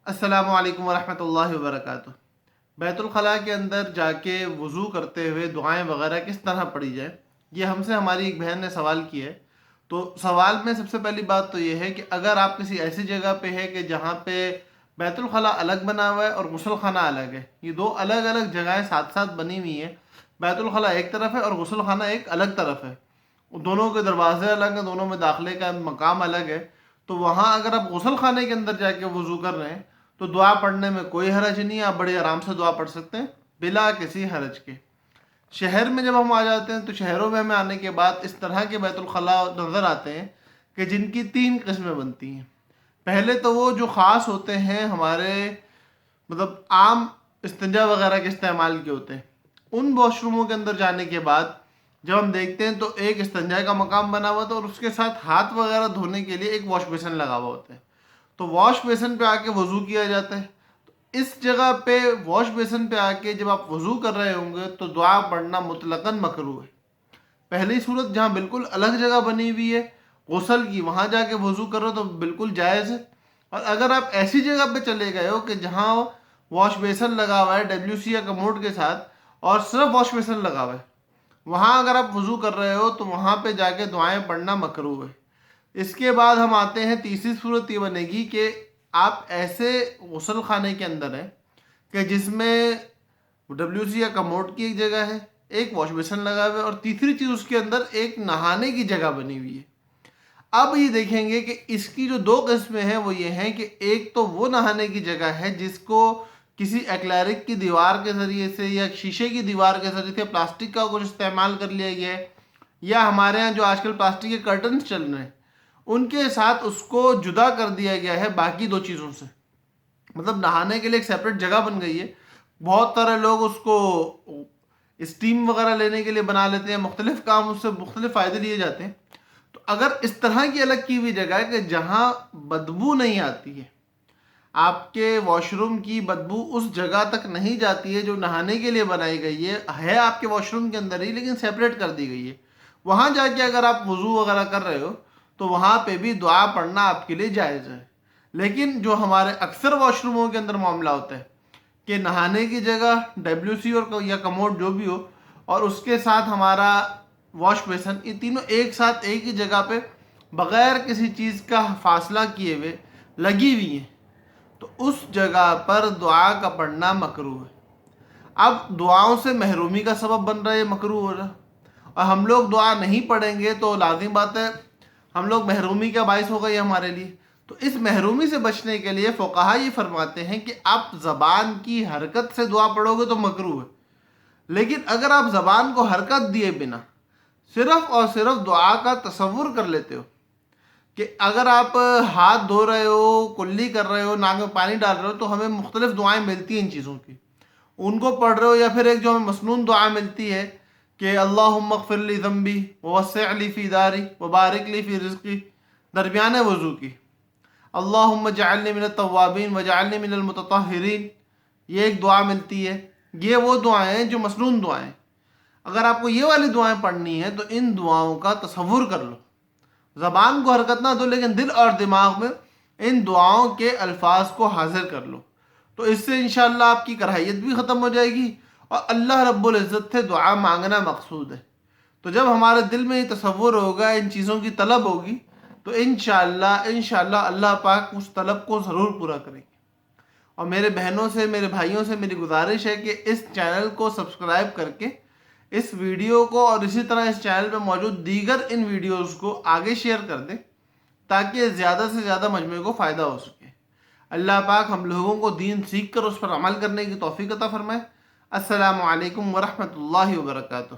السلام علیکم ورحمۃ اللہ وبرکاتہ۔ بیت الخلاء کے اندر جا کے وضو کرتے ہوئے دعائیں وغیرہ کس طرح پڑھی جائے، یہ ہم سے ہماری ایک بہن نے سوال کیا ہے۔ تو سوال میں سب سے پہلی بات تو یہ ہے کہ اگر آپ کسی ایسی جگہ پہ ہے کہ جہاں پہ بیت الخلاء الگ بنا ہوا ہے اور غسل خانہ الگ ہے، یہ دو الگ الگ جگہیں ساتھ ساتھ بنی ہوئی ہیں، بیت الخلاء ایک طرف ہے اور غسل خانہ ایک الگ طرف ہے، دونوں کے دروازے الگ ہیں، دونوں میں داخلے کا مقام الگ ہے، تو وہاں اگر آپ غسل خانے کے اندر جا کے وضو کر رہے ہیں تو دعا پڑھنے میں کوئی حرج نہیں ہے، آپ بڑے آرام سے دعا پڑھ سکتے ہیں بلا کسی حرج کے۔ شہر میں جب ہم آ جاتے ہیں تو شہروں میں ہمیں آنے کے بعد اس طرح کے بیت الخلاء نظر آتے ہیں کہ جن کی تین قسمیں بنتی ہیں۔ پہلے تو وہ جو خاص ہوتے ہیں ہمارے عام استنجا وغیرہ کے استعمال کے ہوتے ہیں، ان واش روموں کے اندر جانے کے بعد جب ہم دیکھتے ہیں تو ایک استنجا کا مقام بنا ہوا تھا اور اس کے ساتھ ہاتھ وغیرہ دھونے کے لیے ایک واش بیسن لگا ہوا ہوتا ہے، تو واش بیسن پہ آ کے وضو کیا جاتا ہے۔ تو اس جگہ پہ واش بیسن پہ آ کے جب آپ وضو کر رہے ہوں گے تو دعا پڑھنا مطلقاً مکروہ ہے۔ پہلی صورت جہاں بالکل الگ جگہ بنی ہوئی ہے غسل کی، وہاں جا کے وضو کرو تو بالکل جائز ہے۔ اور اگر آپ ایسی جگہ پہ چلے گئے ہو کہ جہاں واش بیسن لگا ہوا ہے WC یا کموڈ کے ساتھ اور صرف واش بیسن لگا ہوا ہے، وہاں اگر آپ وضو کر رہے ہو تو وہاں پہ جا کے دعائیں پڑھنا مکروہ ہے۔ اس کے بعد ہم آتے ہیں تیسری صورت یہ بنے گی کہ آپ ایسے غسل خانے کے اندر ہیں کہ جس میں WC یا کموڈ کی ایک جگہ ہے، ایک واش بیسن لگا ہوا ہے اور تیسری چیز اس کے اندر ایک نہانے کی جگہ بنی ہوئی ہے۔ اب یہ دیکھیں گے کہ اس کی جو دو قسمیں ہیں وہ یہ ہیں کہ ایک تو وہ نہانے کی جگہ ہے جس کو کسی ایکلیرک کی دیوار کے ذریعے سے یا شیشے کی دیوار کے ذریعے سے پلاسٹک کا کچھ استعمال کر لیا گیا ہے، یا ہمارے ہاں جو آج کل پلاسٹک کے کرٹنز چل رہے ہیں ان کے ساتھ اس کو جدا کر دیا گیا ہے باقی دو چیزوں سے، نہانے کے لیے ایک سیپریٹ جگہ بن گئی ہے۔ بہت سارے لوگ اس کو اسٹیم وغیرہ لینے کے لیے بنا لیتے ہیں، مختلف کام اس سے مختلف فائدے لیے جاتے ہیں۔ تو اگر اس طرح کی الگ کی ہوئی جگہ ہے کہ جہاں بدبو نہیں آتی ہے، آپ کے واش روم کی بدبو اس جگہ تک نہیں جاتی ہے جو نہانے کے لیے بنائی گئی ہے آپ کے واش روم کے اندر ہی لیکن سیپریٹ کر دی گئی ہے، وہاں جا کے اگر آپ وضو وغیرہ کر رہے ہو تو وہاں پہ بھی دعا پڑھنا آپ کے لیے جائز ہے۔ لیکن جو ہمارے اکثر واش روموں کے اندر معاملہ ہوتا ہے کہ نہانے کی جگہ WC اور یا کموڈ جو بھی ہو اور اس کے ساتھ ہمارا واش بیسن، یہ تینوں ایک ساتھ ایک ہی جگہ پہ بغیر کسی چیز کا فاصلہ کیے ہوئے لگی ہوئی ہیں، تو اس جگہ پر دعا کا پڑھنا مکروہ ہے۔ اب دعاؤں سے محرومی کا سبب بن رہا ہے، یہ مکروہ ہو رہا ہے، اور ہم لوگ دعا نہیں پڑھیں گے تو لازم بات ہے ہم لوگ محرومی کا باعث ہو گئی ہمارے لیے۔ تو اس محرومی سے بچنے کے لیے فقہا یہ فرماتے ہیں کہ آپ زبان کی حرکت سے دعا پڑھو گے تو مکروہ ہے، لیکن اگر آپ زبان کو حرکت دیے بنا صرف اور صرف دعا کا تصور کر لیتے ہو کہ اگر آپ ہاتھ دھو رہے ہو، کلی کر رہے ہو، ناک میں پانی ڈال رہے ہو تو ہمیں مختلف دعائیں ملتی ہیں ان چیزوں کی، ان کو پڑھ رہے ہو، یا پھر ایک جو ہمیں مسنون دعا ملتی ہے کہ اللہم اغفر لی ذنبی ووسع لی فی داری وبارک لی فی رزقی، درمیان وضو کی، اللہم اجعلنی من التوابین وجعلنی من المتطہرین، یہ ایک دعا ملتی ہے۔ یہ وہ دعائیں ہیں جو مسنون دعائیں ہیں۔ اگر آپ کو یہ والی دعائیں پڑھنی ہیں تو ان دعاؤں کا تصور کر لو، زبان کو حرکت نہ دو لیکن دل اور دماغ میں ان دعاؤں کے الفاظ کو حاضر کر لو، تو اس سے انشاءاللہ آپ کی کراہیت بھی ختم ہو جائے گی اور اللہ رب العزت سے دعا مانگنا مقصود ہے۔ تو جب ہمارے دل میں یہ تصور ہوگا، ان چیزوں کی طلب ہوگی، تو انشاءاللہ اللہ پاک اس طلب کو ضرور پورا کریں گے۔ اور میرے بہنوں سے، میرے بھائیوں سے میری گزارش ہے کہ اس چینل کو سبسکرائب کر کے اس ویڈیو کو اور اسی طرح اس چینل پہ موجود دیگر ان ویڈیوز کو آگے شیئر کر دیں تاکہ زیادہ سے زیادہ مجموعے کو فائدہ ہو سکے۔ اللہ پاک ہم لوگوں کو دین سیکھ کر اس پر عمل کرنے کی توفیق عطا فرمائے۔ السلام علیکم ورحمۃ اللہ وبرکاتہ۔